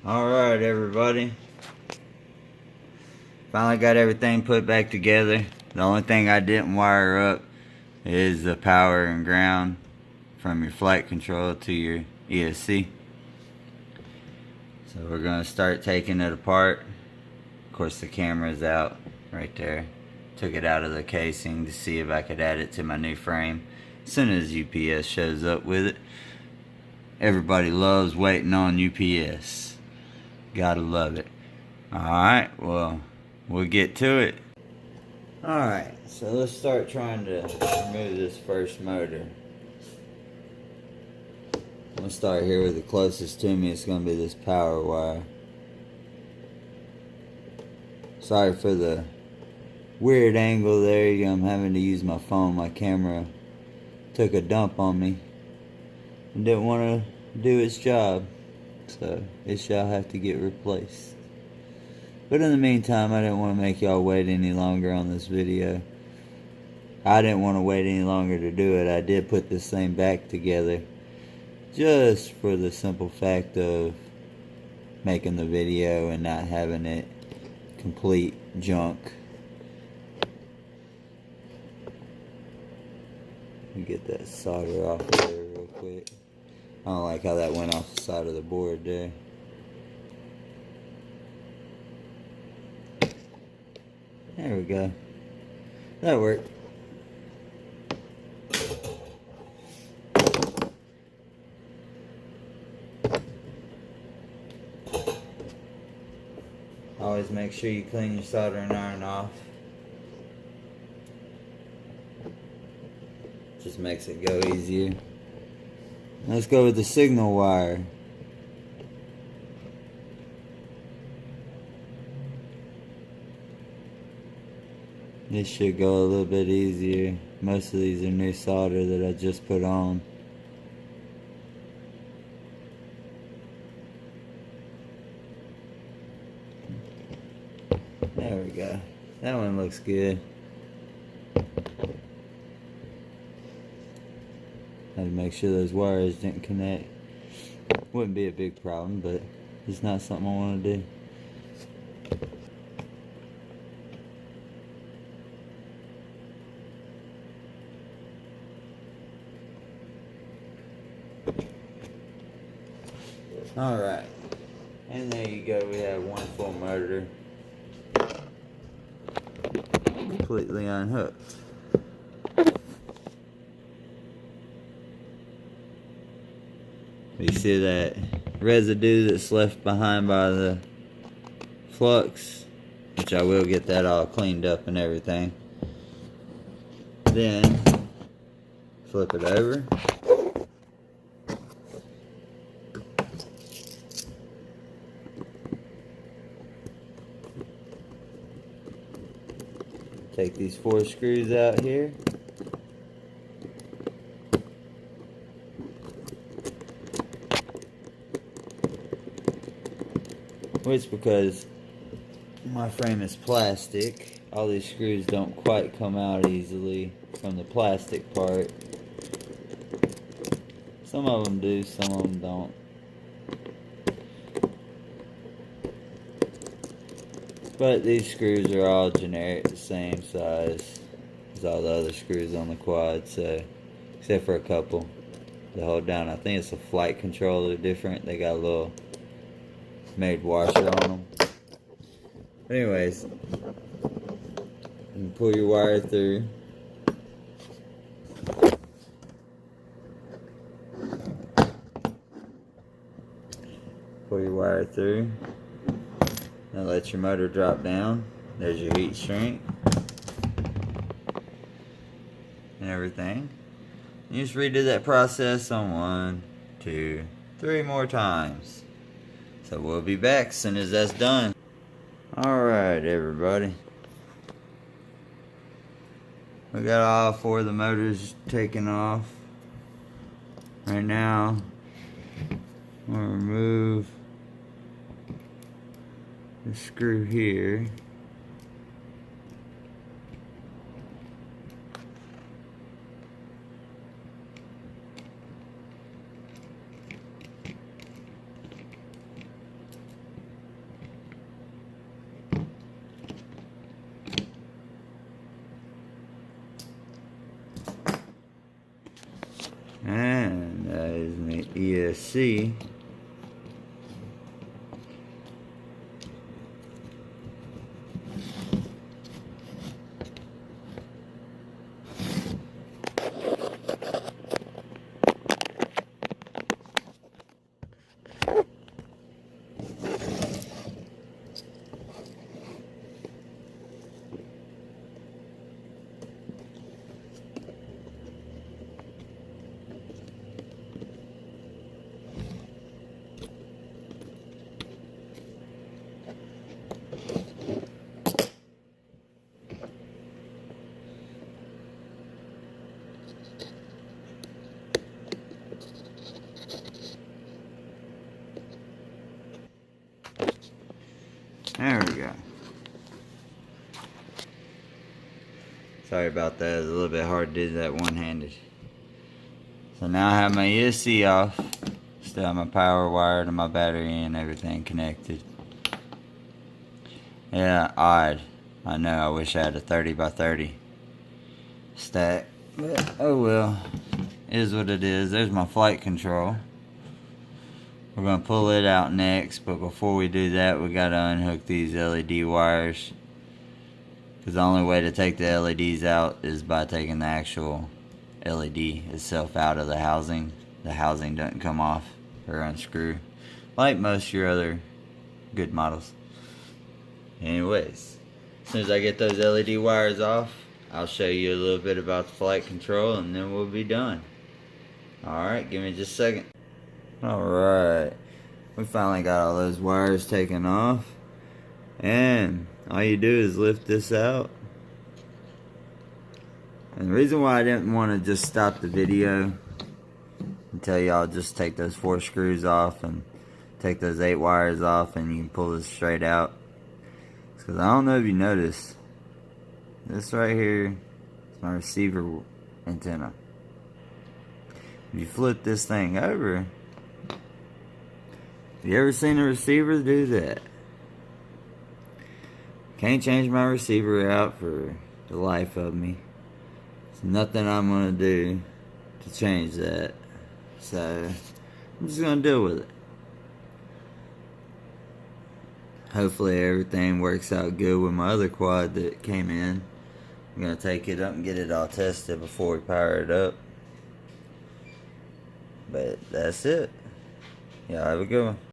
Alright everybody, finally got everything put back together. The only thing I didn't wire up is the power and ground from your flight control to your ESC. So we're going to start taking it apart. Of course the camera's out right there. Took it out of the casing to see if I could add it to my new frame as soon as UPS shows up with it. Everybody loves waiting on UPS. Gotta love it. Alright, well, we'll get to it. Alright, so let's start trying to remove this first motor. I'm going to start here with the closest to me. It's going to be this power wire. Sorry for the weird angle there. I'm having to use my phone. My camera took a dump on me and didn't want to do its job, so it shall have to get replaced. But in the meantime, I didn't want to make y'all wait any longer on this video. I didn't want to wait any longer to do it. I did put this thing back together just for the simple fact of making the video and not having it complete junk. Let me get that solder off there real quick. I don't like how that went off the side of the board there. There we go. That worked. Always make sure you clean your soldering iron off. Just makes it go easier. Let's go with the signal wire. This should go a little bit easier. Most of these are new solder that I just put on. There we go. That one looks good. Had to make sure those wires didn't connect. Wouldn't be a big problem, but it's not something I want to do. Alright, and there you go, we have one full motor completely unhooked. You see that residue that's left behind by the flux, which I will get that all cleaned up and everything. Then flip it over. Take these 4 screws out here. Which, because my frame is plastic, all these screws don't quite come out easily from the plastic part. Some of them do, some of them don't. But these screws are all generic, the same size as all the other screws on the quad, so except for a couple that hold down. I think it's a flight controller different. They got a little made washer on them. But anyways, you can pull your wire through. Pull your wire through. Now let your motor drop down. There's your heat shrink and everything. You just redo that process on 1, 2, 3 more times. So we'll be back as soon as that's done. Alright everybody. We got all 4 of the motors taken off. Right now, I'm going to remove the screw here. ESC. There we go. Sorry about that, it's a little bit hard to do that one-handed. So now I have my ESC off. Still have my power wire to my battery and everything connected. Yeah, odd. I know, I wish I had a 30 by 30 stack. But oh well. It is what it is. There's my flight control. We're going to pull it out next, but before we do that, we got to unhook these LED wires. Because the only way to take the LEDs out is by taking the actual LED itself out of the housing. The housing doesn't come off or unscrew, like most of your other good models. Anyways, as soon as I get those LED wires off, I'll show you a little bit about the flight control and then we'll be done. Alright, give me just a second. Alright, we finally got all those wires taken off, and all you do is lift this out. And the reason why I didn't want to just stop the video and tell y'all just take those 4 screws off and take those 8 wires off and you can pull this straight out, is because I don't know if you noticed, this right here is my receiver antenna. If you flip this thing over, have you ever seen a receiver do that? Can't change my receiver out for the life of me. There's nothing I'm gonna do to change that. So I'm just gonna deal with it. Hopefully everything works out good with my other quad that came in. I'm gonna take it up and get it all tested before we power it up. But that's it. Y'all have a good one.